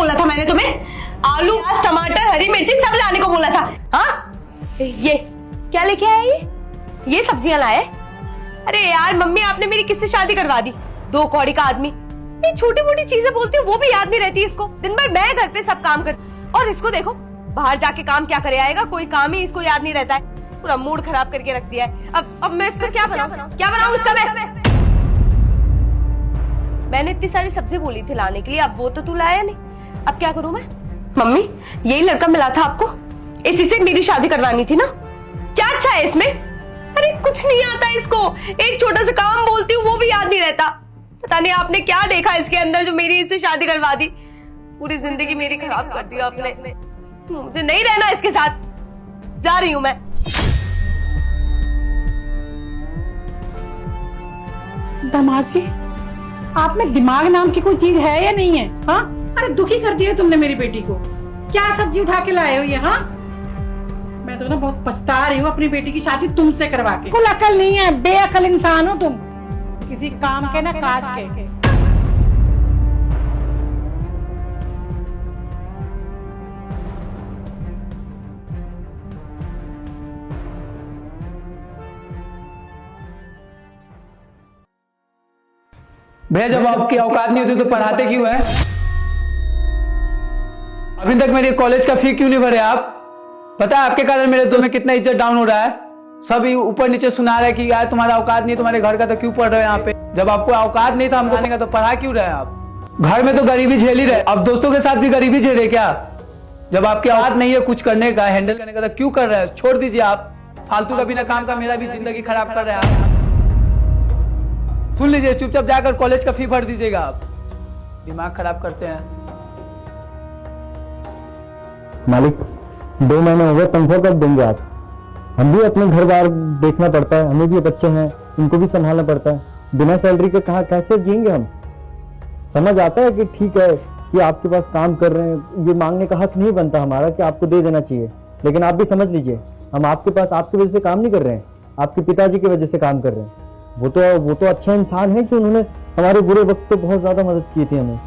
बोला था मैंने तुम्हें? आलू, प्याज, टमाटर, हरी मिर्ची सब लाने को बोला था। हाँ, ये क्या लेके आए? ये सब्जियां लाए? अरे यार मम्मी, आपने मेरी किससे शादी करवा दी? 2 कौड़ी का आदमी। ये छोटी मोटी चीजें बोलती हूँ वो भी याद नहीं रहती इसको। दिन भर मैं घर पे सब काम कर, और इसको देखो बाहर जाके काम क्या करे आएगा, कोई काम ही इसको याद नहीं रहता है। पूरा मूड खराब करके रख दिया है। अब मैं इसका क्या बनाऊं इसका मैं? मैंने इतनी सारी सब्जी बोली थी लाने के लिए, अब वो तो तू लाया नहीं। अब क्या करूं मैं? मम्मी, यही लड़का मिला था आपको, इसी से मेरी शादी करवानी थी ना? क्या अच्छा है इसमें? अरे कुछ नहीं आता इसको, एक छोटा सा काम बोलती हूँ वो भी याद नहीं रहता। पता नहीं आपने क्या देखा इसके अंदर जो मेरी इससे शादी करवा दी। पूरी जिंदगी मेरी खराब कर दी आपने। मुझे नहीं रहना इसके साथ, जा रही हूं मैं। दामाद जी, आप में दिमाग नाम की कोई चीज है या नहीं है? हाँ, अरे दुखी कर दिया तुमने मेरी बेटी को। क्या सब्जी उठा के लाए हो ये? हाँ, मैं तो ना बहुत पछता रही हूँ अपनी बेटी की शादी तुमसे करवा के। कुल अकल नहीं है, बेअकल इंसान हो तुम, किसी काम के ना काज के। भैया, जब आपकी औकात नहीं होती तो पढ़ाते क्यों हैं? अभी तक मेरे कॉलेज का फी क्यों नहीं भरे आप? पता है आपके कारण मेरे दोस्त में कितना इज्जत डाउन हो रहा है। सब ऊपर नीचे सुना रहा है कि यार तुम्हारा औकात नहीं है, तुम्हारे घर का तो क्यों पढ़ रहे हो यहाँ पे? जब आपको औकात नहीं था हमको का तो पढ़ा क्यों रहे आप? घर में तो गरीबी झेल ही रहे, अब दोस्तों के साथ भी गरीबी झेले क्या? जब आपकी औकात नहीं है कुछ करने का, हैंडल करने का, तो क्यों कर रहे हैं? छोड़ दीजिए आप, फालतू का बिना काम का मेरा भी जिंदगी खराब कर रहे हैं आप। सुन लीजिए, चुपचाप जाकर कॉलेज का फी भर दीजिएगा। आप दिमाग खराब करते हैं। मालिक, 2 महीने हो गए, तनख्वाह कब देंगे आप? हम भी अपने घर बार देखना पड़ता है, हमें भी बच्चे हैं, इनको भी संभालना पड़ता है। बिना सैलरी के कहाँ कैसे जिएंगे हम? समझ आता है कि ठीक है कि आपके पास काम कर रहे हैं, ये मांगने का हक नहीं बनता हमारा कि आपको दे देना चाहिए, लेकिन आप भी समझ लीजिए हम आपके पास आपकी वजह से काम नहीं कर रहे हैं, आपके पिताजी की वजह से काम कर रहे हैं। वो तो अच्छा इंसान है कि उन्होंने हमारे बुरे वक्त पे बहुत ज्यादा मदद की थी हमें,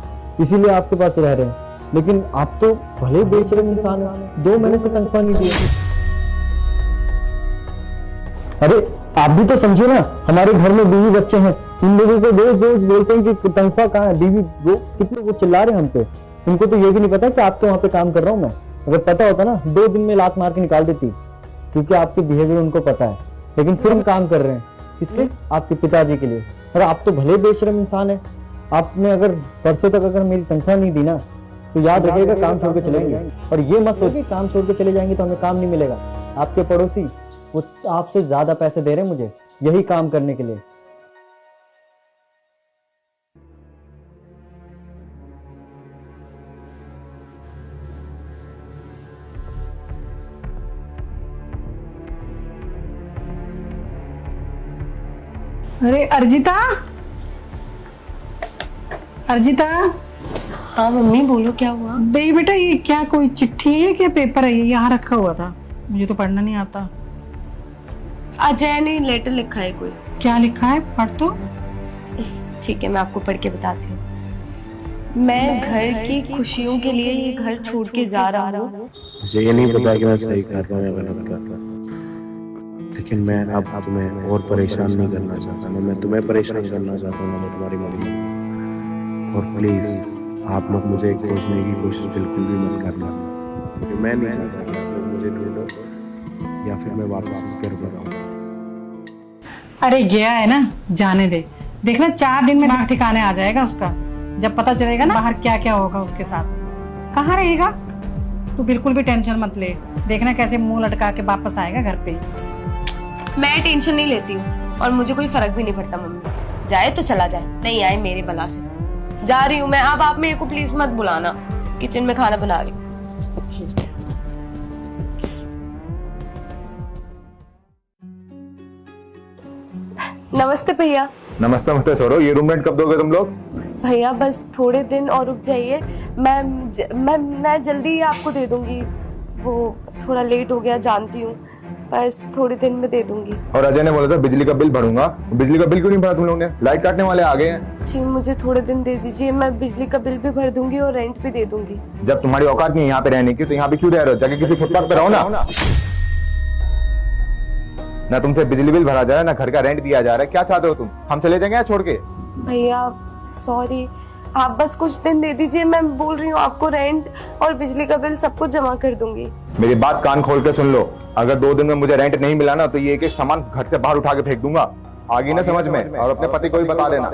इसीलिए आपके पास रह रहे हैं। लेकिन आप तो भले बेशरम इंसान हैं, 2 महीने से तनख्वाह नहीं दी। अरे आप भी तो समझो ना, हमारे घर में बीवी बच्चे हैं, उन लोगों को रोज बोलते हैं कि तनख्वाह कहाँ है, बीवी वो कितने वो चिल्ला रहे हैं हम पे। उनको तो ये भी नहीं पता कि आपके वहां पे काम कर रहा हूँ मैं। अगर पता होता ना 2 दिन में लात मार के निकाल देती, क्योंकि आपके बिहेवियर उनको पता है। लेकिन फिर हम काम कर रहे हैं किसके? आपके पिताजी के लिए। और आप तो भले बेशरम इंसान है, आपने अगर परसों तक अगर मेरी तनख्वाह नहीं दी ना तो याद रखिएगा काम छोड़ के चलेंगे। और ये मत सोचिए काम छोड़ के चले जाएंगे तो हमें काम नहीं मिलेगा। आपके पड़ोसी वो आपसे ज्यादा पैसे दे रहे हैं मुझे यही काम करने के लिए। अरे अर्जिता, अर्जिता। हाँ मम्मी बोलो, क्या हुआ? देख बेटा, ये क्या कोई चिट्ठी है क्या पेपर है? ये यहाँ रखा हुआ था, मुझे तो पढ़ना नहीं आता। अजय ने लेटर लिखा है कोई। क्या लिखा है? पढ़ तो। ठीक है, मैं आपको पढ़ के बताती हूँ। मैं घर की खुशियों के लिए ये घर छोड़ के जा रहा हूँ। मुझे ये नहीं पता कि मैं सही कर रहा हूँ या गलत कर रहा हूँ, लेकिन मैं अब तुम्हें और परेशान नहीं करना चाहता। मैं तुम्हें परेशान करना चाहता हूँ, मैं तुम्हारी मम्मी। और प्लीज आप लोग मुझे खोजने की कोशिश बिल्कुल भी मत करना, क्योंकि मैं नहीं चाहता कि आप लोग मुझे ढूंढो या फिर मैं वापस उस घर पर आऊँ। अरे गया है ना, जाने दे। देखना 4 दिन में ठिकाने आ जाएगा उसका। जब पता चलेगा ना बाहर क्या क्या होगा उसके साथ। कहाँ रहेगा? तू बिल्कुल भी टेंशन मत ले, देखना कैसे मुंह लटका के वापस आएगा घर पे। मैं टेंशन नहीं लेती हूँ और मुझे कोई फर्क भी नहीं पड़ता मम्मी। जाए तो चला जाए, नहीं आए मेरे बला से। जा रही हूँ मैं। अब आप मेरे को प्लीज मत बुलाना, किचन में खाना बना रही हूँ। ठीक है। नमस्ते भैया। नमस्ते नमस्ते छोड़ो, ये रूम रेंट कब दोगे तुम लोग? भैया बस थोड़े दिन और रुक जाइए, मैं जल्दी ही आपको दे दूंगी। वो थोड़ा लेट हो गया जानती हूँ, पर्स थोड़ी दिन में दे दूंगी। और अजय ने बोला था बिजली का बिल भरूंगा, बिजली का बिल क्यों नहीं भरा तुम लोगों ने? लाइट काटने वाले आ गए हैं। जी मुझे थोड़े दिन दे दीजिए, मैं बिजली का बिल भी भर दूंगी और रेंट भी दे दूंगी। जब तुम्हारी औकात नहीं है यहाँ पे रहने की तो यहाँ पे क्यों रह रहे हो? जाके किसी फुटपाथ पे रहो ना तुमसे बिजली बिल भरा जा रहा है ना घर का रेंट दिया जा रहा है। क्या चाहते हो तुम? हम चले जाएंगे छोड़ के? भैया सॉरी, आप बस कुछ दिन दे दीजिए, मैं बोल रही हूँ आपको रेंट और बिजली का बिल सब कुछ जमा कर दूंगी। मेरी बात कान खोल के सुन लो, अगर 2 दिन में मुझे रेंट नहीं मिला ना तो ये एक एक सामान घर से बाहर उठा के फेंक दूंगा। आगे ना समझ में, और अपने पति को भी बता देना।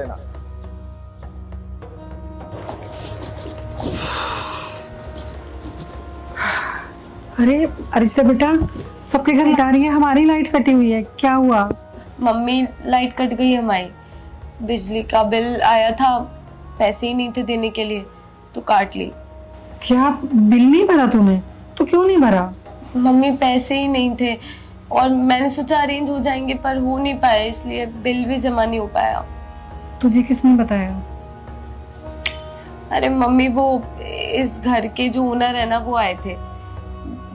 अरे अरिश्ता बेटा, सबके घर लाइट आ रही है, हमारी लाइट कटी हुई है, क्या हुआ? मम्मी लाइट कट गई हमारी, बिजली का बिल आया था, पैसे ही नहीं थे देने के लिए तो काट ली। क्या बिल नहीं भरा तूने? तो क्यों नहीं भरा? मम्मी पैसे ही नहीं थे और मैंने सोचा अरेंज हो जाएंगे पर हो नहीं पाए, इसलिए बिल भी जमा नहीं हो पाया। तुझे किसने बताया? अरे मम्मी वो इस घर के जो ओनर है ना वो आए थे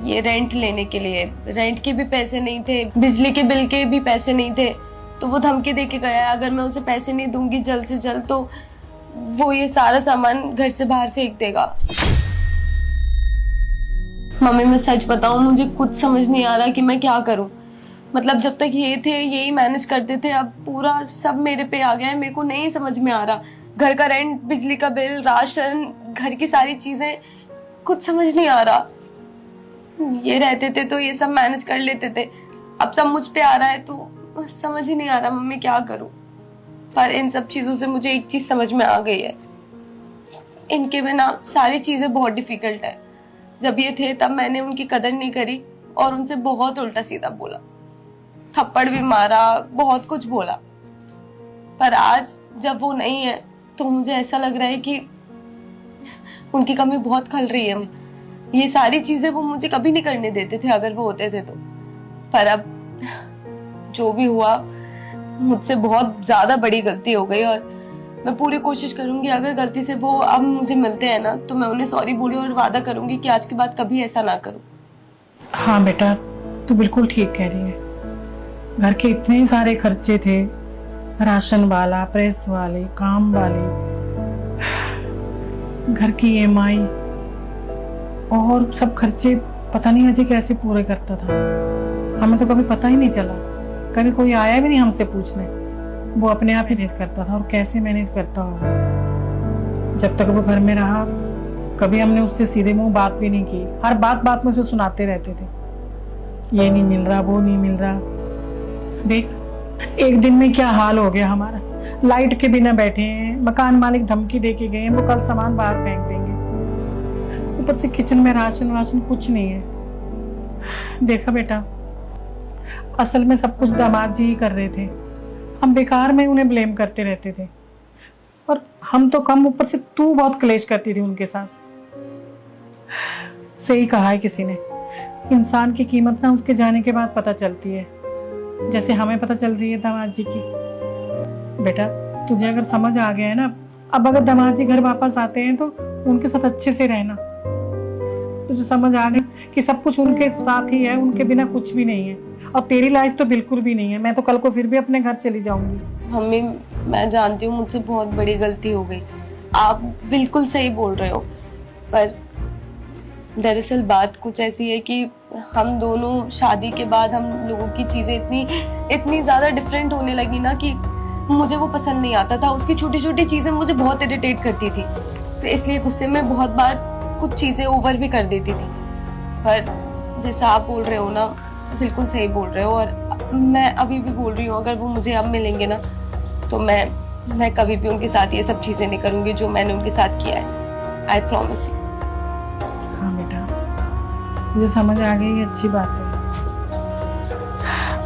ये रेंट लेने के लिए। रेंट के भी पैसे नहीं थे, बिजली के बिल के भी पैसे नहीं थे, तो वो धमकी दे के गया अगर मैं उसे पैसे नहीं दूंगी जल्द से जल्द तो वो ये सारा सामान घर से बाहर फेंक देगा। मम्मी मैं सच बताऊं मुझे कुछ समझ नहीं आ रहा कि मैं क्या करूं। मतलब जब तक ये थे यही मैनेज करते थे, अब पूरा सब मेरे पे आ गया है। मेरे को नहीं समझ में आ रहा, घर का रेंट, बिजली का बिल, राशन, घर की सारी चीजें, कुछ समझ नहीं आ रहा। ये रहते थे तो ये सब मैनेज कर लेते थे, अब सब मुझ पे आ रहा है तो समझ ही नहीं आ रहा मम्मी क्या करूं। पर इन सब चीजों से मुझे एक चीज समझ में आ गई है, इनके बिना सारी चीजें बहुत डिफिकल्ट है। जब ये थे तब मैंने उनकी कदर नहीं करी और उनसे बहुत उल्टा सीधा बोला, थप्पड़ भी मारा, बहुत कुछ बोला। पर आज जब वो नहीं है तो मुझे ऐसा लग रहा है कि उनकी कमी बहुत खल रही है। ये सारी चीजें वो मुझे कभी नहीं करने देते थे अगर वो होते थे तो, पर अब जो भी हुआ मुझसे बहुत ज्यादा बड़ी गलती हो गई और मैं पूरी कोशिश करूंगी अगर गलती से वो अब मुझे मिलते हैं ना तो मैं उन्हें सॉरी बोली और वादा करूंगी कि आज के बाद कभी ऐसा ना करूं। हाँ बेटा, तू बिल्कुल ठीक कह रही है। घर के इतने सारे खर्चे थे, राशन वाला, प्रेस वाले, काम वाले, घर की EMI और सब खर्चे पता नहीं अजय कैसे पूरे करता था। हमें तो कभी पता ही नहीं चला, कभी कोई आया भी नहीं हमसे पूछने, वो अपने आप ही मैनेज करता था। और कैसे मैनेज करता होगा। जब तक वो घर में रहा कभी हमने उससे सीधे मुंह बात भी नहीं की, हर बात में उसे सुनाते रहते थे, ये नहीं मिल रहा, वो नहीं मिल रहा। देख एक दिन में क्या हाल हो गया हमारा, लाइट के बिना बैठे हैं, मकान मालिक धमकी दे के गए हैं वो कल सामान बाहर फेंक देंगे, ऊपर से किचन में राशन वाशन कुछ नहीं है। देखा बेटा, असल में सब कुछ दामाद जी ही कर रहे थे, हम बेकार में उन्हें ब्लेम करते रहते थे। और हम तो कम, ऊपर से तू बहुत क्लेश करती थी उनके साथ। सही कहा है किसी ने, इंसान की कीमत ना उसके जाने के बाद पता चलती है, जैसे हमें पता चल रही है दामाद जी की। बेटा तुझे अगर समझ आ गया है ना, अब अगर दामाद जी घर वापस आते हैं तो उनके साथ अच्छे से रहना। तुझे समझ आ गया कि सब कुछ उनके साथ ही है, उनके बिना कुछ भी नहीं है। और तेरी लाइफ तो बिल्कुल भी नहीं है। मैं तो कल को फिर भी अपने घर चली जाऊंगी। मम्मी मैं जानती हूँ मुझसे बहुत बड़ी गलती हो गई, आप बिल्कुल सही बोल रहे हो, पर दरअसल बात कुछ ऐसी है कि हम दोनों शादी के बाद हम लोगों की चीजें इतनी ज्यादा डिफरेंट होने लगी ना कि मुझे वो पसंद नहीं आता था। उसकी छोटी छोटी चीजें मुझे बहुत इरिटेट करती थी, फिर इसलिए गुस्से में बहुत बार कुछ चीजें ओवर भी कर देती थी। पर जैसा आप बोल रहे हो ना, बिल्कुल सही बोल रहे हो। और मैं अभी भी बोल रही हूँ अगर वो मुझे अब मिलेंगे ना तो मैं कभी भी उनके साथ ये सब चीजें नहीं करूंगी जो मैंने उनके साथ किया है। I promise you. हाँ बेटा, मुझे समझ आ गई, ये अच्छी बात है।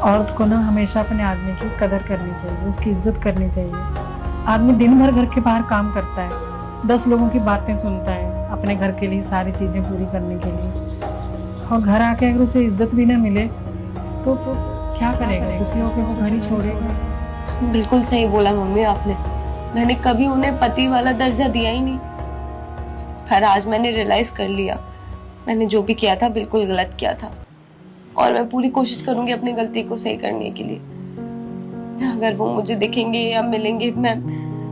औरत को ना हमेशा अपने आदमी की कदर करनी चाहिए, उसकी इज्जत करनी चाहिए। आदमी दिन भर घर के बाहर काम करता है, 10 लोगों की बातें सुनता है अपने घर के लिए, सारी चीजें पूरी करने के लिए, और घर आके अगर उसे इज्जत भी ना मिले तो क्या करेगा? दुखी होकर वो घर ही छोड़ेगा। बिल्कुल सही बोला मम्मी आपने, मैंने कभी उन्हें पति वाला दर्जा दिया ही नहीं। पर आज मैंने रियलाइज कर लिया मैंने जो भी किया था बिल्कुल गलत किया था। और मैं पूरी कोशिश करूंगी अपनी गलती को सही करने के लिए। अगर वो मुझे दिखेंगे या मिलेंगे, मैं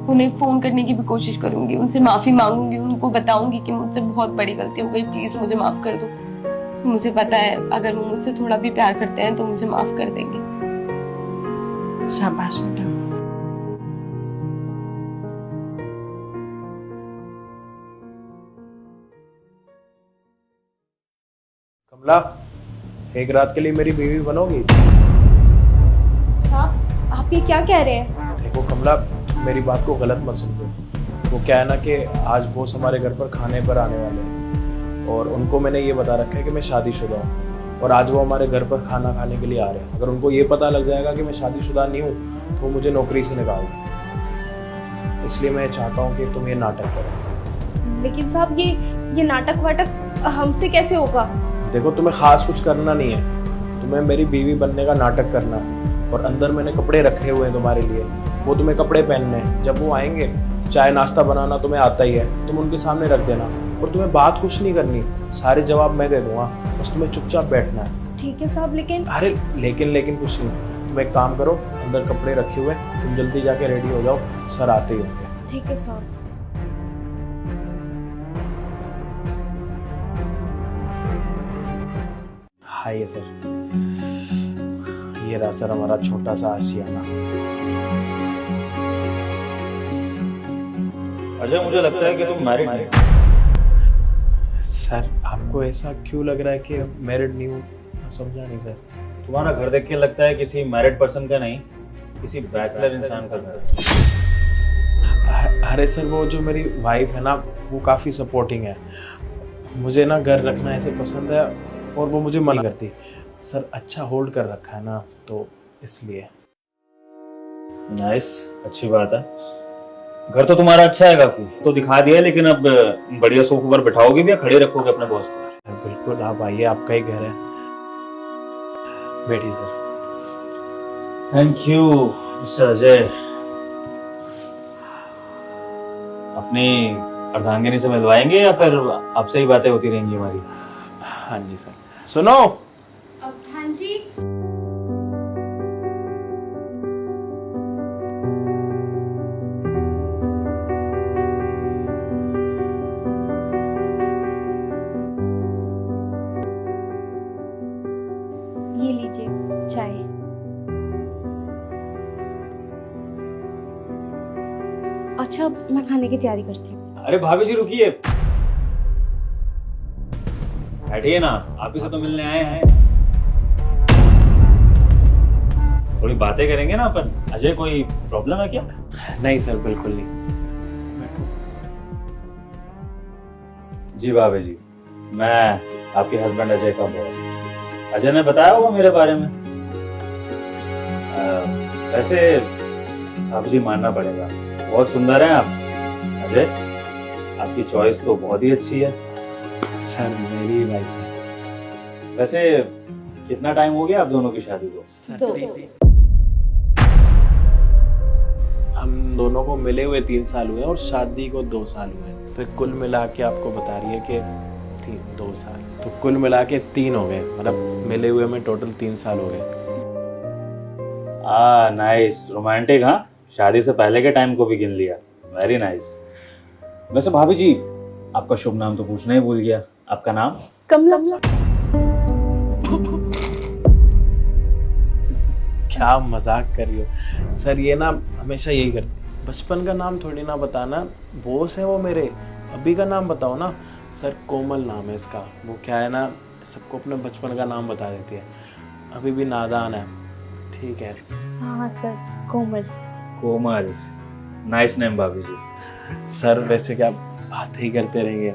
उन्हें फोन करने की भी कोशिश करूंगी, उनसे माफी मांगूंगी, उनको बताऊंगी कि मुझसे बहुत बड़ी गलती हो गई, प्लीज मुझे माफ कर दो। मुझे पता है अगर वो मुझसे थोड़ा भी प्यार करते हैं तो मुझे माफ कर देंगे। शाबाश बेटा। कमला, एक रात के लिए मेरी बीवी बनोगी? साहब आप ये क्या कह रहे हैं? देखो कमला, मेरी बात को गलत मत समझो। वो क्या है ना कि आज बॉस हमारे घर पर खाने पर आने वाले हैं और उनको मैंने ये बता रखा है कि मैं शादीशुदा हूँ और आज वो हमारे घर पर खाना खाने के लिए आ रहे हैं। अगर उनको ये पता लग जाएगा कि मैं शादीशुदा नहीं हूँ तो वो मुझे नौकरी से निकाल दें। इसलिए मैं चाहता हूँ कि तुम ये नाटक करो। लेकिन साहब ये नाटक वाटक हमसे कैसे होगा? देखो, तुम्हें खास कुछ करना नहीं है, तुम्हें मेरी बीवी बनने का नाटक करना है और अंदर मैंने कपड़े रखे हुए हैं तुम्हारे लिए, वो तुम्हें कपड़े पहनने हैं। जब वो आएंगे, चाय नाश्ता बनाना तुम्हें आता ही है, तुम उनके सामने रख देना और तुम्हें बात कुछ नहीं करनी, सारे जवाब मैं दे दूंगा, बस तुम्हें चुपचाप बैठना है। ठीक है साहब, लेकिन अरे लेकिन कुछ नहीं। तुम एक काम करो, अंदर कपड़े रखे हुए, तुम जल्दी जाके रेडी हो जाओ, सर आते ही होंगे। ठीक है साहब। हाय ये सर, ये रहा सर हमारा छोटा सा आशियाना। अजय, मुझे लगता है कि तुम मैरिड नहीं। सर आपको ऐसा क्यों लग रहा है कि मैरिड नहीं हूँ? समझा नहीं सर। तुम्हारा घर देख के लगता है किसी मैरिड पर्सन का नहीं, किसी बैचलर इंसान का घर। अरे सर, वो जो मेरी वाइफ है ना, वो काफ़ी सपोर्टिंग है। मुझे ना घर रखना ऐसे पसंद है और वो मुझे मना करती। सर अच्छा होल्ड कर रखा है ना, तो इसलिए। नाइस, अच्छी बात है। घर तो तुम्हारा अच्छा है काफी, तो दिखा दिया, लेकिन अब बढ़िया सोफे पर बिठाओगे भी या खड़े रखोगे अपने बॉस को? बिल्कुल, आप आइए, आपका ही घर है, बैठिए sir. Thank you mister Ajay. अपनी अर्धांगिनी से मिलवाएंगे या फिर आपसे ही बातें होती रहेंगी हमारी? हाँ जी सर। सुनो। हाँ जी। ये लीजिए चाय। अच्छा, मैं खाने की तैयारी करती हूँ। अरे भाभी जी रुकिए, बैठिए ना, आप ही से तो मिलने आए हैं। थोड़ी बातें करेंगे ना अपन। अजय, कोई प्रॉब्लम है क्या? नहीं सर, बिल्कुल नहीं। जी भाभी जी, मैं आपके हस्बैंड अजय का बॉस। अजय ने बताया होगा मेरे बारे में। वैसे भाभी जी मानना पड़ेगा, बहुत सुंदर हैं आप। अजय, आपकी चॉइस तो बहुत ही अच्छी है। सर मेरी वाइफ है। वैसे कितना टाइम हो गया आप दोनों की शादी को? हम दोनों को मिले हुए 3 साल हुए और शादी को 2 साल हुए, तो कुल मिला के आपको बता रही है कि 2 साल, तो कुल मिला के 3 हो गए, मतलब मिले हुए में टोटल 3 साल हो गए। Nice, romantic. हाँ, शादी से पहले के टाइम को भी गिन लिया। Very nice. वैसे भाभी जी, आपका शुभ नाम तो पूछना ही भूल गया। आपका नाम? कमला। क्या मजाक कर रही हो सर? ये ना हमेशा यही करती, बचपन का नाम थोड़ी ना बताना। बॉस है वो मेरे, अभी का नाम बताओ ना। सर कोमल नाम है इसका। वो क्या है ना, सबको अपने बचपन का नाम बता देती है, अभी भी नादान है। ठीक है। हाँ सर, कोमल। कोमल, नाइस नेम भाभी जी। सर वैसे क्या बात ही करते रहेंगे,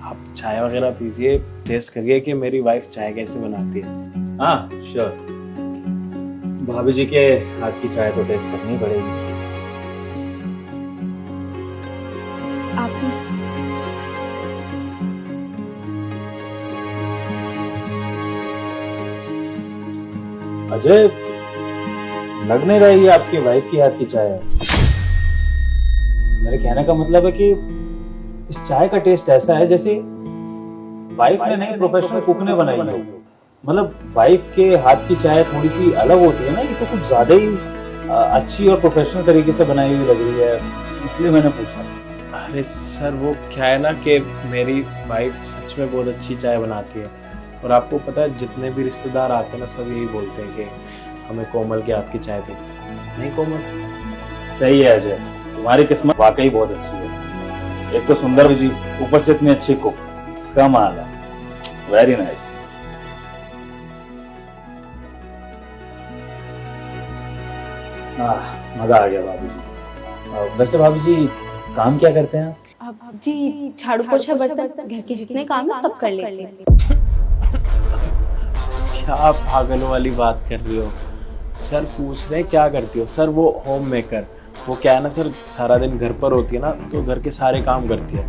आप चाय वगैरह पीजिए, टेस्ट करिए कि मेरी वाइफ चाय कैसे बनाती है। हाँ श्योर, भाभी जी के हाथ की चाय तो टेस्ट करनी पड़ेगी। आप अजय, लग नहीं रही है आपकी वाइफ की हाथ की चाय है। मेरे कहने का मतलब है कि इस चाय का टेस्ट ऐसा है जैसे वाइफ ने नहीं, प्रोफेशनल कुक ने बनाई हो। मतलब वाइफ के हाथ की चाय थोड़ी सी अलग होती है ना, ये तो कुछ ज्यादा ही अच्छी और प्रोफेशनल तरीके से बनाई हुई लग रही है, इसलिए मैंने पूछा। अरे सर वो क्या है ना कि मेरी वाइफ सच में बहुत अच्छी चाय बनाती है, और आपको पता है जितने भी रिश्तेदार आते हैं ना सब यही बोलते हैं कि हमें कोमल के हाथ की चाय पी। नहीं कोमल? सही है अजय, तुम्हारी किस्मत वाकई बहुत अच्छी है। एक तो सुंदर जी, ऊपर से इतनी अच्छी कुक, कमाल है, वेरी नाइस। मजा आ गया भाभी जी। वैसे भाभी जी काम क्या करते हैं आप? अब जी झाड़ू पोछा बर्तन घर के जितने काम है सब कर लेते हैं। क्या पागलों वाली बात कर रही हो? सर पूछ रहे हैं क्या करती हो? सर वो होम मेकर, वो क्या है ना सर, सारा दिन घर पर होती है ना तो घर के सारे काम करती है,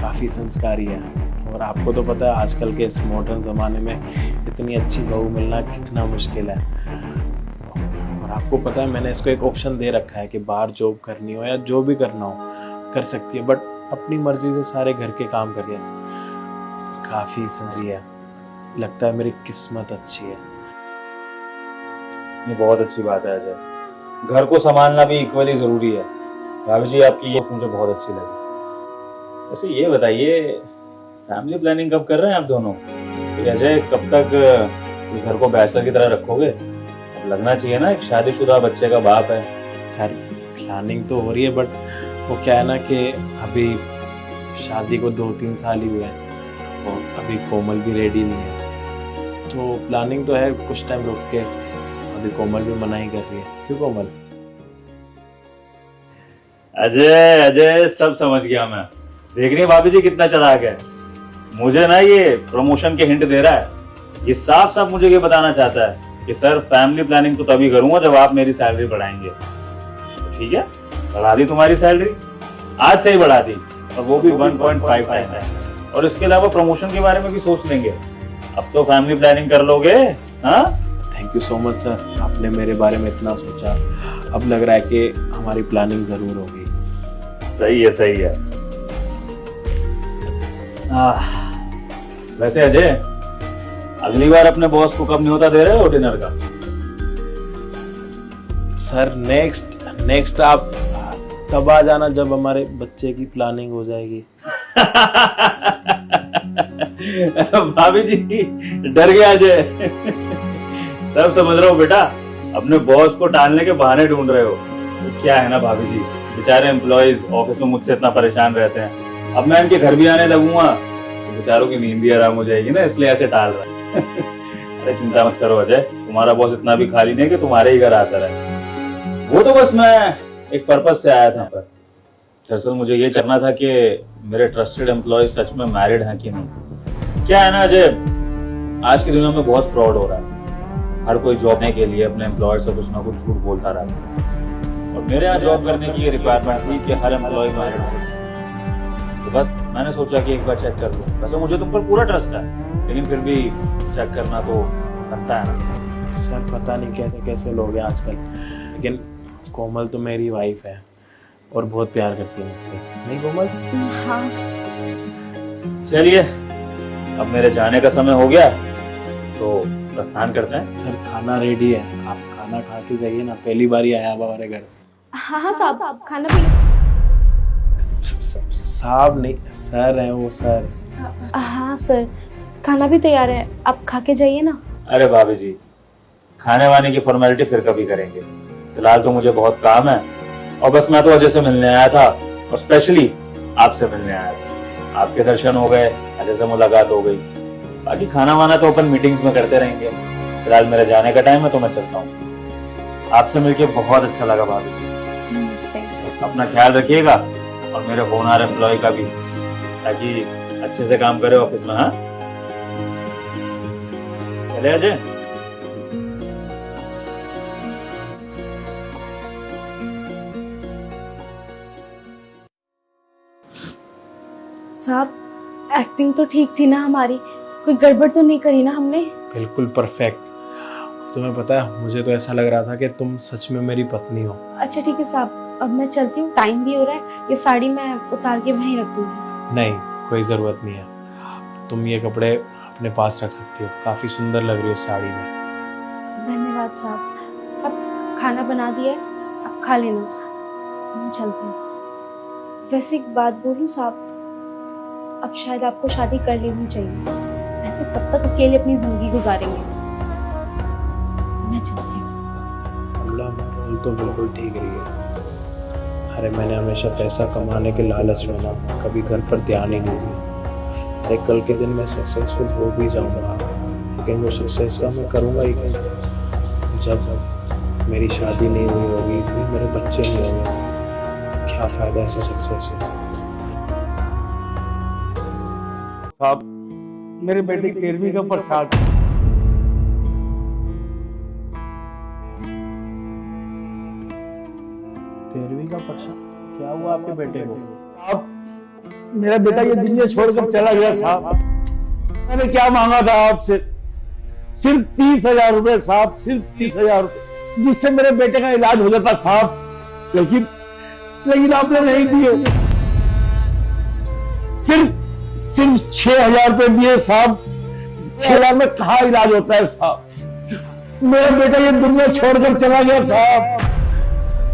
काफ़ी संस्कारी है। और आपको तो पता है आजकल के इस मॉडर्न ज़माने में इतनी अच्छी बहू मिलना कितना मुश्किल है। और आपको पता है मैंने इसको एक ऑप्शन दे रखा है कि बाहर जॉब करनी हो या जो भी करना हो कर सकती है, बट अपनी मर्जी से सारे घर के काम करिए। काफ़ी संस्कारी है, लगता है मेरी किस्मत अच्छी है। ये बहुत अच्छी बात है अजय, घर को संभालना भी इक्वली जरूरी है। भाभी जी आपकी ये मुझे बहुत अच्छी लगी। वैसे ये बताइए फैमिली प्लानिंग कब कर रहे हैं आप दोनों? तो अजय कब तक इस घर को बैचलर की तरह रखोगे? अब लगना चाहिए ना, एक शादीशुदा बच्चे का बाप है। सर प्लानिंग तो हो रही है, बट वो क्या है ना कि अभी शादी को 2-3 साल ही हुए हैं और अभी कोमल भी रेडी नहीं है, तो प्लानिंग तो है कुछ टाइम रुक के। अभी कोमल भी मना ही कर रही है। क्यों कोमल? अजय अजय सब समझ गया मैं, देख रही है भाभी जी कितना चालाक है। मुझे ना ये प्रमोशन के हिंट दे रहा है, ये साफ साफ मुझे ये बताना चाहता है कि सर फैमिली प्लानिंग तो तभी करूंगा जब आप मेरी सैलरी बढ़ाएंगे। ठीक है, बढ़ा दी तुम्हारी सैलरी, आज से ही बढ़ा दी, और वो भी 1.5 टाइम। और इसके अलावा प्रमोशन के बारे में भी सोच लेंगे। अब तो फैमिली प्लानिंग कर लोगे? हाँ, thank you so much sir, आपने मेरे बारे में इतना सोचा। अब लग रहा है कि हमारी प्लानिंग जरूर होगी। सही है सही है। वैसे अजय अगली बार अपने बॉस को कब न्योता दे रहे हो डिनर का? सर नेक्स्ट आप तब आ जाना जब हमारे बच्चे की प्लानिंग हो जाएगी। भाभी जी डर गया अजय। सब समझ रहा हूँ बेटा, अपने बॉस को टालने के बहाने ढूंढ रहे हो। तो क्या है ना भाभी जी, बेचारे एम्प्लॉइज ऑफिस में मुझसे इतना परेशान रहते हैं, अब मैं इनके घर भी आने लगूंगा तो बेचारों की नींद भी आराम हो जाएगी ना, इसलिए ऐसे टाल रहा है। अरे चिंता मत करो अजय, तुम्हारा बॉस इतना भी खाली नहीं कि तुम्हारे ही घर आता रहे। वो तो बस मैं एक पर्पज से आया था, पर दरअसल मुझे ये जानना था कि मेरे ट्रस्टेड एम्प्लॉय सच में मैरिड हैं कि नहीं। क्या है ना अजय, आज की दुनिया में बहुत फ्रॉड हो रहा है। हर कोई जॉब करने के लिए अपने एम्प्लॉयर से कुछ ना कुछ झूठ बोलता रहता है, और मेरे यहाँ जॉब करने की रिक्वायरमेंट थी कि हर एम्प्लॉय मैरिड हो। तो बस मैंने सोचा कि एक बार चेक कर लूं। वैसे मुझे तुम पर पूरा ट्रस्ट है, लेकिन फिर भी चेक करना तो बनता है ना। सर पता नहीं कैसे कैसे लोग हैं आजकल, लेकिन कोमल तो मेरी वाइफ है और बहुत प्यार करती है मुझसे। नहीं कोमल? हाँ। चलिए अब मेरे जाने का समय हो गया, तो प्रस्थान करते हैं। सर खाना रेडी है, आप खाना खा के जाइए ना, पहली बार ही आया हमारे घर। हाँ हाँ साहब, खाना भी। साहब नहीं सर है वो, सर। हाँ सर, खाना भी तैयार है, आप खा के जाइए ना। अरे भाभी जी, खाने वाने की फॉर्मेलिटी फिर कभी करेंगे, फिलहाल तो मुझे बहुत काम है। और बस मैं तो अजय से मिलने आया था, और स्पेशली आपसे मिलने आया था। आपके दर्शन हो गए, अजय से मुलाकात हो गई, बाकी खाना वाना तो अपन मीटिंग्स में करते रहेंगे। फिलहाल मेरे जाने का टाइम है तो मैं चलता हूँ। आपसे मिलके बहुत अच्छा लगा भाभी जी। नमस्ते। अपना ख्याल रखिएगा, और मेरे होनहार एम्प्लॉय का भी, ताकि अच्छे से काम करे ऑफिस में। हाँ चले अजय। साहब एक्टिंग तो ठीक थी ना हमारी, कोई गड़बड़ तो नहीं करी ना हमने? बिल्कुल परफेक्ट। तुम्हें पता है मुझे तो ऐसा लग रहा था कि तुम सच में मेरी पत्नी हो। अच्छा ठीक है साहब, अब मैं चलती हूँ, टाइम भी हो रहा है। ये साड़ी मैं उतार के वहीं रख दूंगी। नहीं कोई जरूरत नहीं है, तुम ये कपड़े अपने पास रख सकती हो, काफी सुंदर लग रही हो साड़ी में। धन्यवाद साहब। सब खाना बना दिया है, अब खा लेना, हम चलते हैं। वैसे एक बात बोलूं साहब, अब शायद आपको शादी कर लेनी चाहिए। ऐसे कब तक अकेले अपनी जिंदगी गुजारेंगे? मैं चलती हूँ। अल्लाह बोल तो बिल्कुल ठीक रही है। अरे मैंने हमेशा पैसा कमाने के लालच में ना कभी घर पर ध्यान ही नहीं दिया। अरे कल के दिन मैं सक्सेसफुल हो भी जाऊंगा, लेकिन वो सक्सेस का मैं करूंगा ही क्या जब मेरी शादी नहीं हुई होगी, फिर मेरे बच्चे नहीं होंगे, क्या फायदा ऐसे सक्सेस है। साहब मेरे बेटे की 13वीं का प्रसाद। 13वीं का प्रसाद? क्या हुआ आपके बेटे को? अब मेरा बेटा ये दुनिया छोड़कर चला गया साहब। मैंने क्या मांगा था आपसे? सिर्फ 30,000 रुपए साहब, सिर्फ 30,000 रुपए, जिससे मेरे बेटे का इलाज हो जाता साहब, लेकिन आपने नहीं दिए। सिर्फ 6,000 रुपए दिए साहब। 6,000 में कहाँ इलाज होता है साहब? मेरा बेटा ये दुनिया छोड़कर चला गया साहब।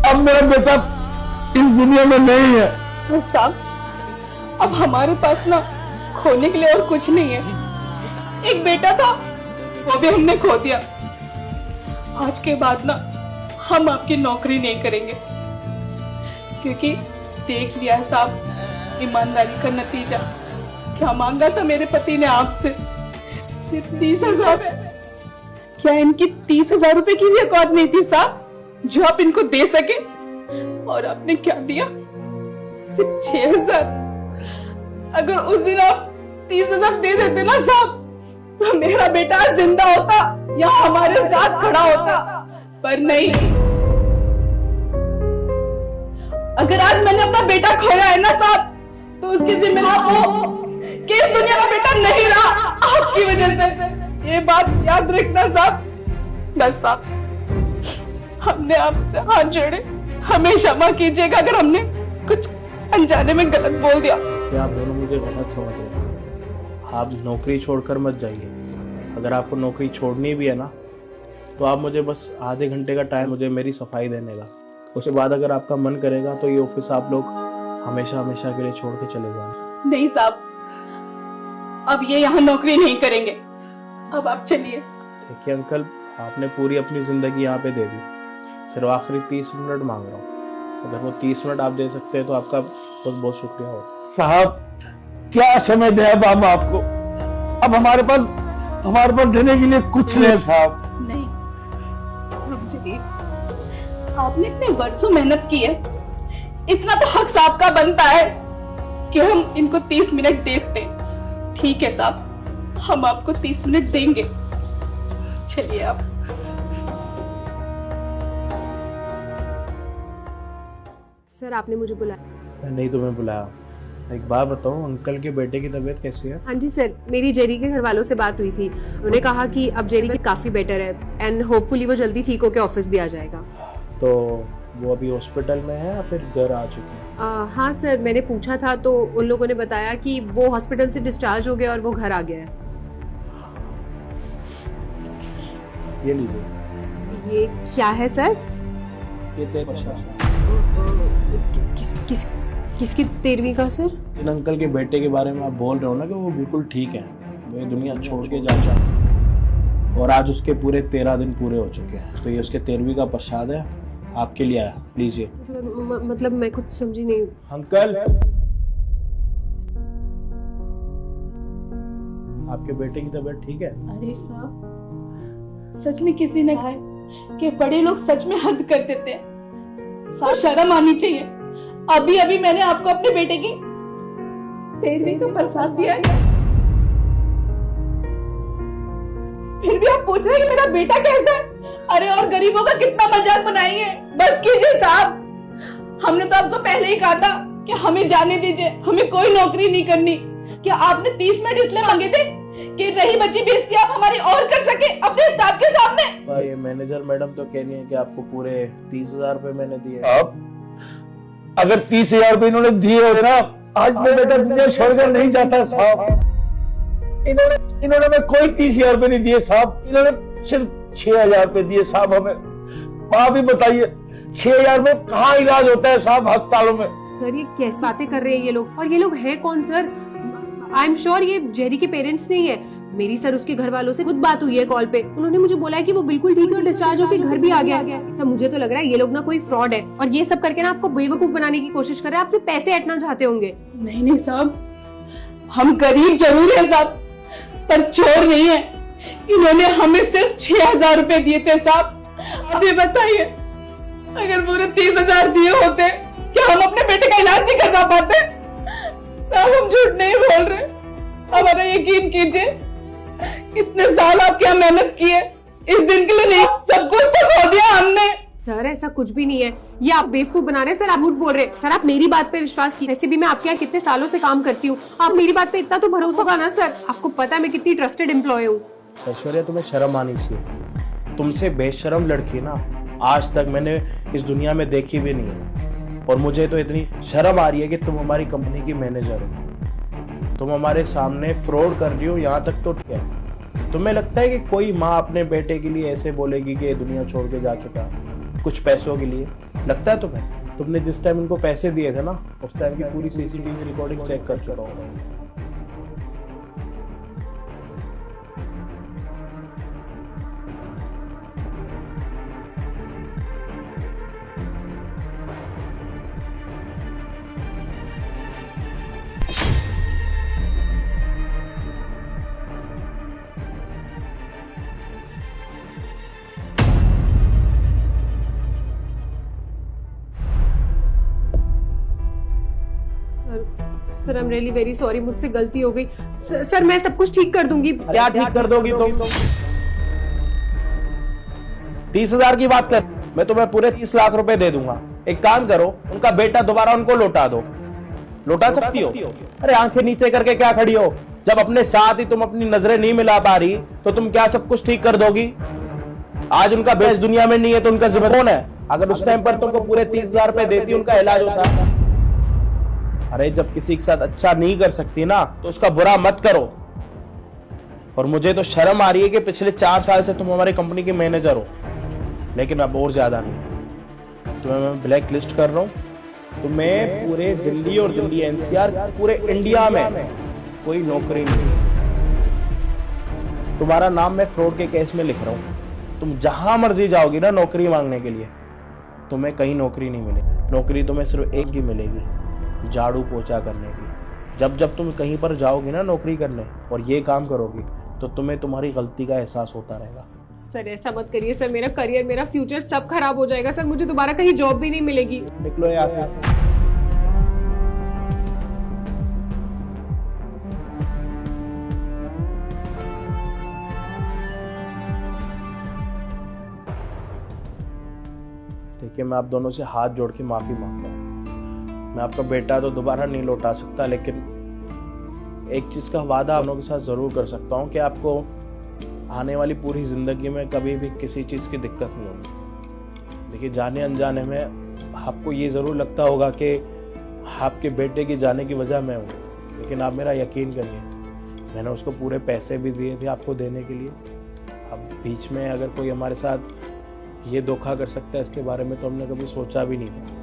अब मेरा बेटा इस दुनिया में नहीं है। और साहब अब हमारे पास ना खोने के लिए और कुछ नहीं है। एक बेटा था, वो भी हमने खो दिया। आज के बाद ना हम आपकी नौकरी नहीं करेंगे, क्योंकि देख लिया है साहब ईमानदारी का नतीजा। क्या मांगा था मेरे पति ने आपसे? सिर्फ 30,000। क्या इनकी 30,000 रुपए की भी औकात नहीं थी साहब जो आप इनको दे सके? और आपने क्या दिया? सिर्फ 6,000। अगर उस दिन आप 30,000 दे देते ना साहब, तो मेरा बेटा आज जिंदा होता या हमारे साथ खड़ा होता, पर नहीं। अगर आज मैंने अपना बेटा खोया है ना साहब, तो उसकी जिम्मेदार वो कि इस दुनिया में बेटा नहीं रहा आपकी वजह से। ये बात याद रखना साहब। बस साहब हमने आपसे हाथ जोड़े, हमें क्षमा कीजिएगा अगर हमने कुछ अनजाने में गलत बोल दिया। क्या आप दोनों मुझे गलत समझ रहे हैं? आप नौकरी छोड़कर मत जाइए। अगर आपको नौकरी छोड़नी भी है ना, तो आप मुझे बस आधे घंटे का टाइम मुझे मेरी सफाई देने का। उसके बाद अगर आपका मन करेगा तो ये ऑफिस आप लोग हमेशा हमेशा के लिए छोड़ के चले जाएं। नहीं साहब, अब ये यहाँ नौकरी नहीं करेंगे। अब आप चलिए। देखिए अंकल, आपने पूरी अपनी जिंदगी यहाँ पे दे दी, सिर्फ आखिरी 30 मिनट मांग रहा हूँ। अगर वो 30 मिनट आप दे सकते हैं तो आपका बहुत बहुत शुक्रिया हो। साहब क्या समय दे अब हम आपको? अब हमारे पास देने के लिए कुछ नहीं साहब। नहीं, रुक जाइए। आपने इतने वर्षों मेहनत की है, इतना तो हक साहब का बनता है कि हम इनको 30 मिनट दे सकते। ठीक है साहब, हम आपको 30 मिनट देंगे। चलिए आप। सर आपने मुझे बुलाया? नहीं तुम्हें बुलाया। एक बात बताओ, अंकल के बेटे की तबीयत कैसी है? हाँ जी सर, मेरी जेरी के घर वालों से बात हुई थी। उन्होंने कहा कि अब जेरी काफी बेटर है एंड होपफुली वो जल्दी ठीक होकर ऑफिस भी आ जाएगा। तो वो अभी हॉस्पिटल में है या फिर घर आ चुकी है? हाँ सर, मैंने पूछा था तो उन लोगों ने बताया कि वो हॉस्पिटल से डिस्चार्ज हो गया और वो घर आ गया है। ये लीजिए। ये क्या है सर? ये तेरे प्रसाद। किसकी 13वीं का सर? इन अंकल के बेटे के बारे में आप बोल रहे हो ना कि वो बिल्कुल ठीक है, वो ये दुनिया छोड़ के जा चुका और आज उसके पूरे 13 दिन पूरे हो चुके हैं। तो ये उसके 13वीं का प्रसाद है, आपके लिए आया, लीजिए। मतलब मैं कुछ समझी नहीं। अंकल, आपके बेटे की तबीयत ठीक है? अरे साहब, सच में किसी ने कहा है कि बड़े लोग सच में हद कर देते हैं। साहब शर्म आनी चाहिए। अभी अभी मैंने आपको अपने बेटे की 13वीं का प्रसाद दिया है, फिर भी आप पूछ रहे हैं कि मेरा बेटा कैसा है? अरे और गरीबों का कितना मजाक बनाएंगे। बस कीजिए साहब, हमने तो आपको पहले ही कहा था कि हमें जाने दीजिए, हमें कोई नौकरी नहीं करनी। क्या आपने 30 मिनट इसलिए मांगे थे कि रही बची बेइज्जती आप हमारी और कर सके अपने स्टाफ के सामने? ये मैनेजर मैडम तो कह रही है कि आपको पूरे 30,000 रुपए मैंने दिए। अब अगर 30,000 रुपए इन्होंने दिए होते ना, आज मेरा बेटा दुनिया छोड़कर नहीं जाता साहब। इन्होंने हमें कोई 30,000 रुपए नहीं दिए साहब, इन्होंने सिर्फ 6,000 रुपए दिए साहब हमें। आप ही बताइए 6,000 में कहाँ इलाज होता है साहब अस्पतालों में? सर ये कैसी बातें कर रहे हैं ये लोग, और ये लोग हैं कौन सर? आई एम श्योर ये जेरी के पेरेंट्स नहीं है। मेरी सर उसके घर वालों से खुद बात हुई है कॉल पे, उन्होंने मुझे बोला है कि वो बिल्कुल ठीक है और डिस्चार्ज होकर घर भी आ गया। सर मुझे तो लग रहा है ये लोग ना कोई फ्रॉड है, और ये सब करके ना आपको बेवकूफ बनाने की कोशिश कर रहे हैं, आपसे पैसे हटना चाहते होंगे। नहीं साहब, हम गरीब जरूर है साहब, पर चोर नहीं है। इन्होंने हमें सिर्फ 6,000 रुपए दिए थे साहब। आप ये बताइए, अगर पूरे 30,000 दिए होते क्या हम अपने बेटे का इलाज नहीं करवा पाते? साहब हम झूठ नहीं बोल रहे, हमारा यकीन कीजिए, इतने साल आप क्या मेहनत की है, इस दिन के लिए नहीं, सब कुछ तो खो दिया हमने। सर ऐसा कुछ भी नहीं है, ये आप बेवकूफ बना रहे हैं सर, आप झूठ बोल रहे हैं। सर आप मेरी बात पे विश्वास कीजिए, वैसे भी मैं आपके यहाँ कितने सालों से काम करती हूँ, आप मेरी बात पे इतना तो भरोसा होगा ना सर। आपको पता है मैं कितनी ट्रस्टेड एम्प्लॉय हूँ। ऐश्वर्या तुम्हें शर्म आनी चाहिए, तुमसे बेशरम लड़की ना आज तक मैंने इस दुनिया में देखी भी नहीं है। और मुझे तो इतनी शर्म आ रही है कि तुम हमारी कंपनी की मैनेजर हो, तुम हमारे सामने फ्रॉड कर रही हो। यहाँ तक तो ठीक है, तुम्हें लगता है कि कोई माँ अपने बेटे के लिए ऐसे बोलेगी कि दुनिया छोड़ के जा चुका कुछ पैसों के लिए? लगता है तुम्हें? तुमने जिस टाइम इनको पैसे दिए थे ना, उस टाइम की पूरी सीसीटीवी रिकॉर्डिंग चेक कर चुका हूँ। Sir I am really very sorry, मुझसे गलती हो गई। सर मैं सब कुछ ठीक कर दूंगी। क्या ठीक कर दोगी तुम? 30,000 की बात कर, मैं तुम्हें पूरे 30 लाख रुपए दे दूंगा। एक काम करो, उनका बेटा दोबारा उनको लौटा दो। लौटा सकती हो? अरे आंखें नीचे करके क्या खड़ी हो? जब अपने साथ ही तुम अपनी नजरें नहीं मिला पा रही तो तुम क्या सब कुछ ठीक कर दोगी? आज उनका बेटा इस दुनिया में नहीं है तो उनका जिम्मेदार कौन है? अगर उस टाइम पर तुमको पूरे 30,000 रुपए देती उनका इलाज होता। अरे जब किसी के साथ अच्छा नहीं कर सकती ना तो उसका बुरा मत करो। और मुझे तो शर्म आ रही है कि पिछले 4 साल से तुम हमारी कंपनी के मैनेजर हो, लेकिन अब और ज्यादा नहीं, तुम्हें मैं ब्लैक लिस्ट कर रहा हूं। तुम्हें पूरे दिल्ली और दिल्ली एनसीआर पूरे इंडिया में कोई नौकरी नहीं। तुम्हारा नाम मैं फ्रॉड के केस में लिख रहा हूं। तुम जहां मर्जी जाओगी ना नौकरी मांगने के लिए, तुम्हें कहीं नौकरी नहीं मिलेगी। नौकरी तुम्हें सिर्फ एक ही मिलेगी, झाड़ू पोछा करने की। जब जब तुम कहीं पर जाओगी ना नौकरी करने और ये काम करोगी तो तुम्हें तुम्हारी गलती का एहसास होता रहेगा। सर ऐसा मत करिए सर, मेरा करियर मेरा फ्यूचर सब खराब हो जाएगा सर, मुझे दोबारा कहीं जॉब भी नहीं मिलेगी। निकलो यहाँ से। देखिए मैं आप दोनों से हाथ जोड़ के माफी मांगता हूँ। मैं आपका बेटा तो दोबारा नहीं लौटा सकता, लेकिन एक चीज का वादा आप लोगों के साथ जरूर कर सकता हूँ कि आपको आने वाली पूरी जिंदगी में कभी भी किसी चीज की दिक्कत नहीं होगी। देखिए जाने अनजाने में आपको ये जरूर लगता होगा कि आपके बेटे की जाने की वजह मैं हूँ, लेकिन आप मेरा यकीन करिए, मैंने उसको पूरे पैसे भी दिए थे आपको देने के लिए। अब बीच में अगर कोई हमारे साथ ये धोखा कर सकता है इसके बारे में तो हमने कभी सोचा भी नहीं था।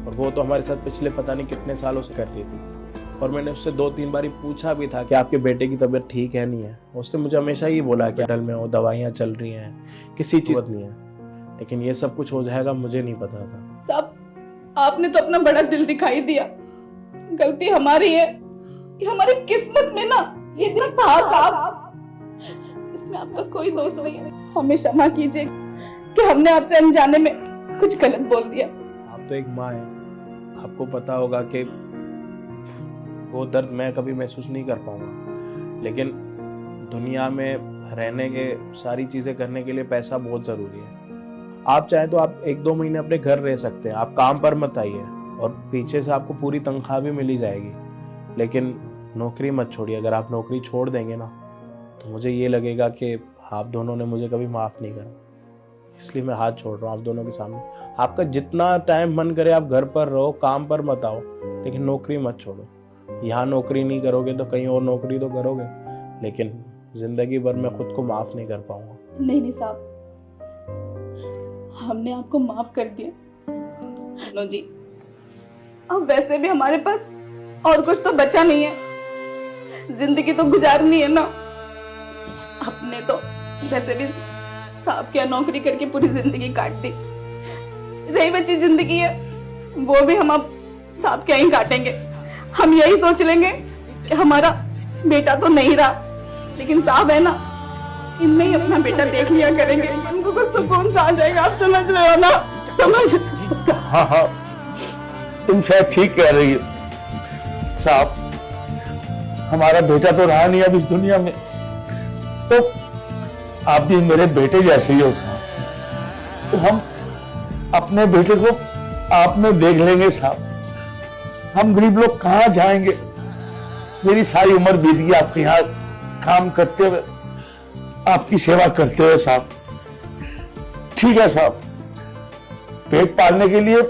और वो तो हमारे साथ पिछले पता नहीं कितने सालों से कर रही थी। और मैंने उससे 2-3 बार पूछा भी था कि आपके बेटे की तबीयत ठीक है नहीं है। उसने मुझे हमेशा ही बोला कि डल में हो, दवाइयाँ चल रही हैं, किसी चीज नहीं है। लेकिन ये सब कुछ हो जाएगा मुझे नहीं पता था। साहब आपने तो अपना बड़ा दिल दिखाई दिया, गलती हमारी है कि हमारी किस्मत में ना ये दिन था साहब, इसमें आपका कोई दोष नहीं है। हमें क्षमा कीजिए कि हमने आपसे अनजाने में कुछ गलत बोल दिया। आप तो एक माँ है, आपको पता होगा कि वो दर्द मैं कभी महसूस नहीं कर पाऊंगा, लेकिन दुनिया में रहने के सारी चीजें करने के लिए पैसा बहुत जरूरी है। आप चाहे तो आप 1-2 महीने अपने घर रह सकते हैं, आप काम पर मत आइए और पीछे से आपको पूरी तनख्वाह भी मिली जाएगी, लेकिन नौकरी मत छोड़िए। अगर आप नौकरी छोड़ देंगे ना तो मुझे ये लगेगा कि आप दोनों ने मुझे कभी माफ नहीं करा, इसलिए मैं हाथ छोड़ रहा हूँ आप दोनों के सामने। आपका जितना टाइम मन करे आप घर पर रहो, काम पर मत आओ, लेकिन नौकरी मत छोड़ो। यहाँ नौकरी नहीं करोगे तो कहीं और नौकरी तो करोगे। लेकिन जिंदगी भर मैं खुद को माफ नहीं कर पाऊंगा। नहीं साहब, हमने आपको माफ कर दिया। सुनो जी, अब वैसे भी हमारे पास और कुछ तो बचा नहीं है, जिंदगी तो गुजारनी है ना। अपने तो वैसे भी साहब क्या नौकरी करके पूरी जिंदगी काट दी, रही बची जिंदगी है वो भी हम अब साहब क्या ही काटेंगे। हम यही सोच लेंगे कि हमारा बेटा तो नहीं रहा, लेकिन साहब है ना, इनमें ही अपना बेटा देख लिया करेंगे, हमको कुछ सुकून सा आ जाएगा। आप समझ रहे हो ना? समझ। हाँ हाँ, तुम शायद ठीक कह रही हो साहब, हमारा बेटा तो रहा नहीं अब इस दुनिया में, तो आप भी मेरे बेटे जैसे ही हो साहब, तो हम अपने बेटे को आप में देख लेंगे साहब। हम गरीब लोग कहाँ जाएंगे? मेरी सारी उम्र बीत गई आपके यहाँ काम करते हुए, आपकी सेवा करते हुए साहब। ठीक है साहब, पेट पालने के लिए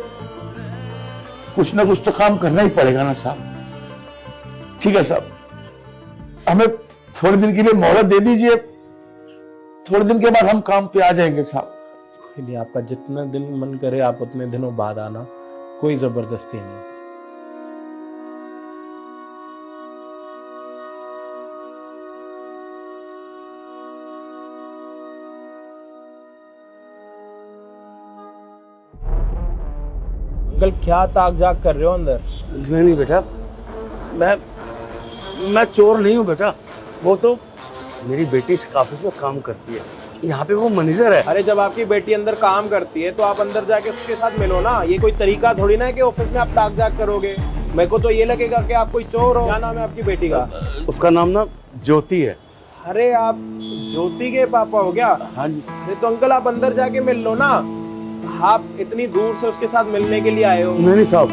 कुछ ना कुछ तो काम करना ही पड़ेगा ना साहब। ठीक है साहब, हमें थोड़े दिन के लिए मोहलत दे दीजिए, थोड़े दिन के बाद हम काम पे आ जाएंगे साहब। कोई नहीं, आपका जितना दिन मन करे आप उतने दिनों बाद आना, कोई जबरदस्ती नहीं। अंकल क्या ताक जाग कर रहे हो अंदर? नहीं बेटा, मैं चोर नहीं हूँ बेटा, वो तो मेरी बेटी इस ऑफिस में काम करती है, यहाँ पे वो मैनेजर है। अरे जब आपकी बेटी अंदर काम करती है तो आप अंदर जाके उसके साथ मिलो ना, ये कोई तरीका थोड़ी ना है कि ऑफिस में आप ताक जाग करोगे। मेरे को तो ये लगेगा कि आप कोई चोर हो। क्या नाम है आपकी बेटी का? उसका नाम ना ज्योति है। अरे आप ज्योति के पापा हो क्या? हाँ जी। अरे तो अंकल आप अंदर जाके मिल लो ना, आप इतनी दूर से उसके साथ मिलने के लिए आए हो। नहीं साहब,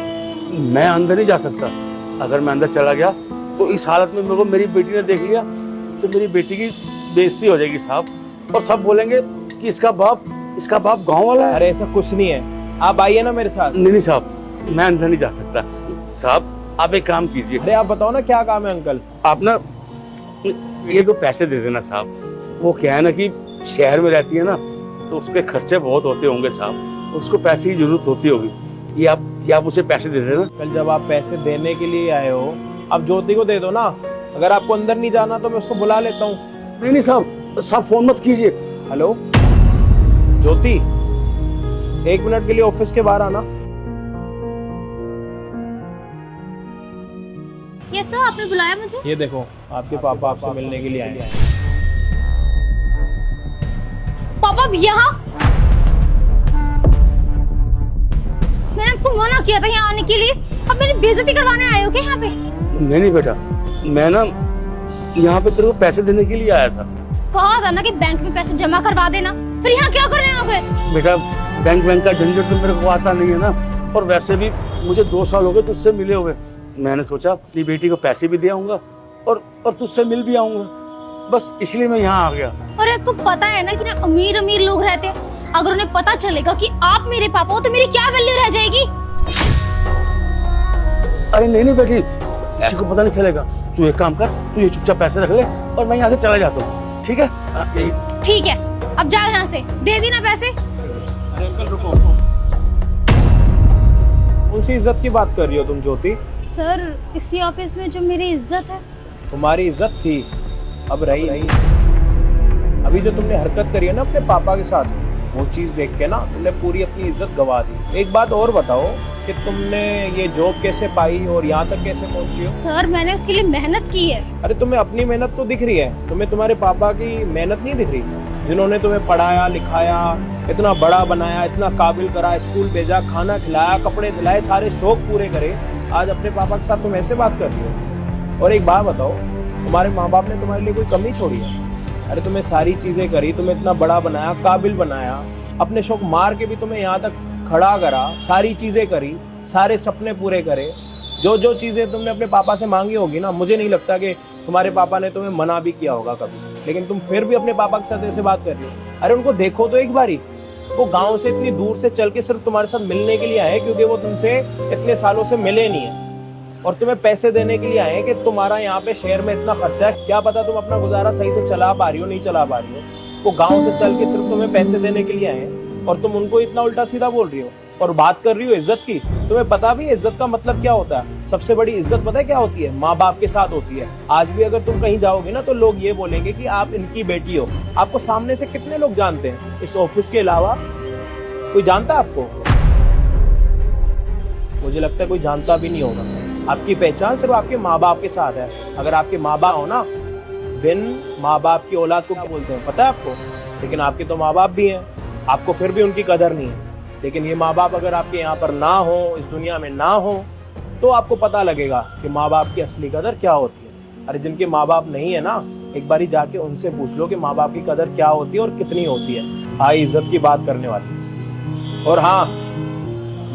मैं अंदर नहीं जा सकता। अगर मैं अंदर चला गया तो इस हालत में मेरे को मेरी बेटी ने देख लिया तो मेरी बेटी की बेइज्जती हो जाएगी साहब, और सब बोलेंगे कि इसका बाप गांव वाला है। अरे ऐसा कुछ नहीं है, आप आइए ना मेरे साथ। नहीं साहब, मैं अंदर नहीं जा सकता। साहब आप एक काम कीजिए। अरे आप बताओ ना क्या काम है अंकल? आप ना ये दो पैसे दे देना साहब। वो क्या है ना कि शहर में रहती है ना, तो उसके खर्चे बहुत होते होंगे साहब, उसको पैसे की जरूरत होती होगी। ये आप उसे पैसे दे देना। कल जब आप पैसे देने के लिए आए हो, आप ज्योति को दे दो ना। अगर आपको अंदर नहीं जाना तो मैं उसको बुला लेता हूँ। नहीं साहब फोन मत कीजिए। हेलो ज्योति, 1 मिनट के लिए ऑफिस के बाहर आना। ये सर आपने बुलाया मुझे? ये देखो आपके पापा आपसे मिलने के लिए आए हैं। पापा अब यहाँ? मैंने आपको मना किया था यहाँ आने के लिए, अब मेरी बेइज्जती करवाने आए हो क्या यहाँ पे? नहीं बेटा, मैं ना यहाँ पे तेरे को पैसे देने के लिए आया था। कहा था ना कि बैंक में पैसे जमा करवा देना, फिर यहाँ क्या कर रहे हैं आप? बेटा बैंक का झंझट तो मेरे को आता नहीं है ना, और वैसे भी मुझे 2 साल हो गए तुझसे मिले हुए। मैंने सोचा अपनी बेटी को पैसे भी दे आऊंगा और तुझसे मिल भी आऊंगा, बस इसलिए मैं यहाँ आ गया। और आपको पता है ना कि अमीर लोग रहते हैं, अगर उन्हें पता चलेगा कि आप मेरे पापा हो तो मेरी क्या वैल्यू रह जाएगी? अरे नहीं बेटी, किसी को पता नहीं चलेगा। तू एक काम कर, तू ये चुपचाप पैसे रख ले और मैं यहाँ से चला जाता हूँ, ठीक है? ठीक है, अब जाओ यहाँ से, दे दी ना पैसे। अरे अंकल रुको, कौन सी इज्जत की बात कर रही हो तुम ज्योति? सर इसी ऑफिस में जो मेरी इज्जत है। तुम्हारी इज्जत थी, अब रही नहीं। अभी जो तुमने हरकत करी है ना अपने पापा के साथ, वो चीज देख के ना तुमने पूरी अपनी इज्जत गवा दी। एक बात और बताओ कि तुमने ये जॉब कैसे पाई और यहाँ तक कैसे पहुँची हो? सर मैंने उसके लिए मेहनत की है। अरे तुम्हें अपनी मेहनत तो दिख रही है, तुम्हें तुम्हारे पापा की मेहनत नहीं दिख रही, जिन्होंने तुम्हें पढ़ाया लिखाया, इतना बड़ा बनाया, इतना काबिल करा, स्कूल भेजा, खाना खिलाया, कपड़े दिलाए, सारे शौक पूरे करे। आज अपने पापा के साथ तुम ऐसे बात कर रही हो? और एक बात बताओ, तुम्हारे माँ बाप ने तुम्हारे लिए कोई कमी छोड़ी है? अरे तुम्हें सारी चीजें करी, तुम्हें इतना बड़ा बनाया, काबिल बनाया, अपने शौक मार के भी तुम्हें यहाँ तक खड़ा करा, सारी चीजें करी, सारे सपने पूरे करे। जो चीजें तुमने अपने पापा से मांगी होगी ना, मुझे नहीं लगता कि तुम्हारे पापा ने तुम्हें मना भी किया होगा कभी, लेकिन तुम फिर भी अपने पापा के साथ ऐसे बात कर रही हो। अरे उनको देखो तो एक बारी, वो गांव से इतनी दूर से चल के सिर्फ तुम्हारे साथ मिलने के लिए आए, क्योंकि वो तुमसे इतने सालों से मिले नहीं है। और तुम्हें पैसे देने के लिए आए हैं कि तुम्हारा यहाँ पे शहर में इतना खर्चा है, क्या पता तुम अपना गुजारा सही से चला पा रही हो नहीं चला पा रही हो। वो गाँव से चल के सिर्फ तुम्हें पैसे देने के लिए आए हैं और तुम उनको इतना उल्टा सीधा बोल रही हो और बात कर रही हो इज्जत की। तुम्हें पता भी है इज्जत का मतलब क्या होता है? सबसे बड़ी इज्जत पता है क्या होती है? माँ बाप के साथ होती है। आज भी अगर तुम कहीं जाओगे ना तो लोग ये बोलेंगे कि आप इनकी बेटी हो। आपको सामने से कितने लोग जानते हैं? इस ऑफिस के अलावा कोई जानता है आपको? मुझे लगता है कोई जानता भी नहीं होगा। आपकी पहचान सिर्फ आपके माँ बाप के साथ है। अगर आपके माँ बाप हो ना, बिन माँ बाप की औलाद को क्या बोलते हैं पता है आपको? लेकिन आपके तो माँ बाप भी हैं, आपको फिर भी उनकी कदर नहीं है। लेकिन ये माँ बाप अगर आपके यहाँ पर ना हो, इस दुनिया में ना हो, तो आपको पता लगेगा कि माँ बाप की असली कदर क्या होती है। अरे जिनके माँ बाप नहीं है ना, एक बारी जाके उनसे पूछ लो कि माँ बाप की कदर क्या होती है और कितनी होती है। आई इज्जत की बात करने वाली। और हाँ,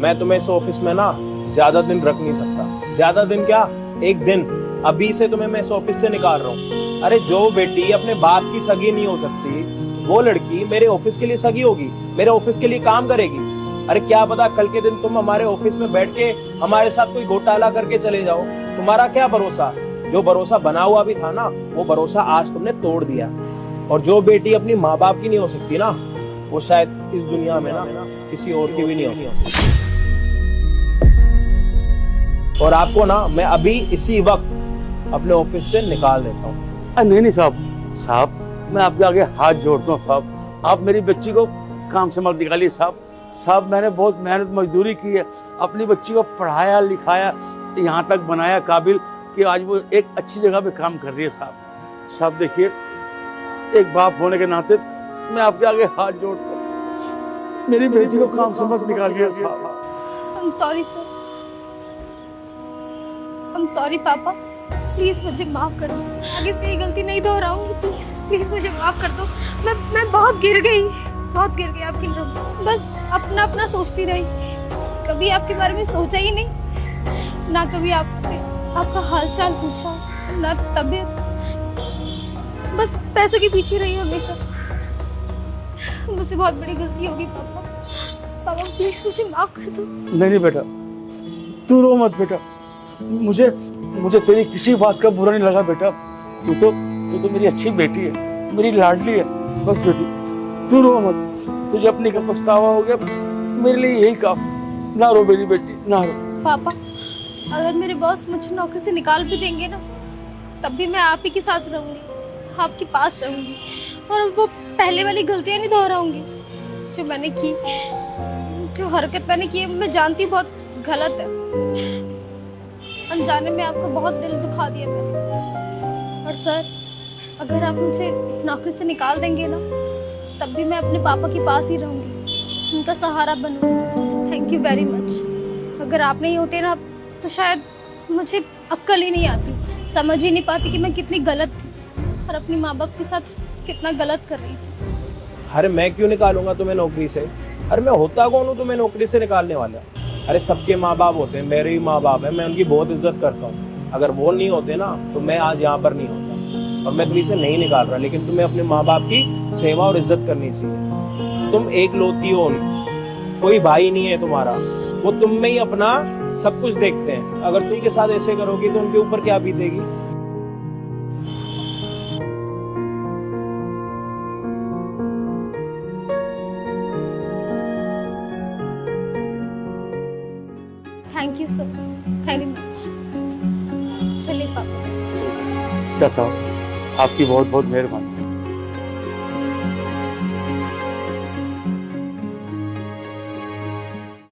मैं तुम्हें इस ऑफिस में ना ज्यादा दिन रख नहीं सकता। ज्यादा दिन क्या, एक दिन। अभी से तुम्हें मैं इस ऑफिस से निकाल रहा हूँ। अरे जो बेटी अपने बाप की सगी नहीं हो सकती, वो लड़की मेरे ऑफिस के लिए सगी होगी, मेरे ऑफिस के लिए काम करेगी। अरे क्या पता कल के दिन तुम हमारे ऑफिस में बैठ के हमारे साथ कोई घोटाला करके चले जाओ। तुम्हारा क्या भरोसा? जो भरोसा बना हुआ भी था ना, वो भरोसा आज तुमने तोड़ दिया। और जो बेटी अपनी माँ बाप की नहीं हो सकती ना, वो शायद इस दुनिया में ना किसी और की भी नहीं हो सकती। और आपको ना मैं अभी इसी वक्त अपने ऑफिस से निकाल देता हूँ। नहीं नहीं साहब, साहब मैं आपके आगे हाथ जोड़ता हूँ साहब, आप मेरी बच्ची को काम से मत निकालिए साहब। साहब मैंने बहुत मेहनत मजदूरी की है, अपनी बच्ची को पढ़ाया लिखाया, यहाँ तक बनाया काबिल कि आज वो एक अच्छी जगह पे काम कर रही है साहब। साहब देखिए, एक बाप होने के नाते मैं आपके आगे हाथ जोड़ता हूँ, मेरी बेटी को काम से मत निकालिए साहब। I'm sorry sir, I'm sorry पापा, प्लीज मुझे माफ कर दो। आगे से ये गलती नहीं दोहराऊंगी। प्लीज प्लीज मुझे माफ कर दो। मैं बहुत गिर गई आपकी तरफ। बस अपना अपना सोचती रही, कभी आपके बारे में सोचा ही नहीं, ना कभी आपसे आपका हालचाल पूछा, ना तबीयत। बस पैसों के पीछे रही हमेशा। मुझसे बहुत बड़ी गलती होगी पापा, प्लीज मुझे माफ कर दो। नहीं नहीं बेटा, तू रो मत बेटा, मुझे तेरी किसी बात का बुरा नहीं लगा बेटा। तू तो मेरी अच्छी बेटी है, मेरी लाडली है। बस बेटी तू रो मत, तुझे अपने का पछतावा हो गया, मेरे लिए यही काम। ना रो मेरी बेटी, ना रो। पापा अगर मेरे बॉस मुझे नौकरी से निकाल भी देंगे ना, तब भी मैं आप ही के साथ रहूंगी, आपके पास रहूंगी, और वो पहले वाली गलतियां नहीं दोहराऊंगी जो मैंने की। जो हरकत मैंने की मैं जानती बहुत गलत है। अनजाने में आपका बहुत दिल दुखा दिया मैंने। और सर अगर आप मुझे नौकरी से निकाल देंगे ना, तब भी मैं अपने पापा के पास ही रहूंगी, उनका सहारा बनूंगी। Thank you very much. अगर आप नहीं होते ना तो शायद मुझे अक्ल ही नहीं आती, समझ ही नहीं पाती कि मैं कितनी गलत थी और अपनी माँ बाप के साथ कितना गलत कर रही थी। अरे मैं क्यों निकालूंगा तुम्हें नौकरी से? अरे मैं होता कौन हूँ तुम्हें नौकरी से निकालने वाला? अरे सबके माँ बाप होते हैं, मेरे ही माँ बाप है, मैं उनकी बहुत इज्जत करता हूँ। अगर वो नहीं होते ना तो मैं आज यहाँ पर नहीं होता। और मैं तुम्हें से नहीं निकाल रहा, लेकिन तुम्हें अपने माँ बाप की सेवा और इज्जत करनी चाहिए। तुम एक लौती हो, कोई भाई नहीं है तुम्हारा, वो तुम में ही अपना सब कुछ देखते हैं। अगर तुम के साथ ऐसे करोगी तो उनके ऊपर क्या बीतेगी? Thank you sir, thank you much. चलिए पापा। अच्छा साहब, आपकी बहुत बहुत मेहरबानी।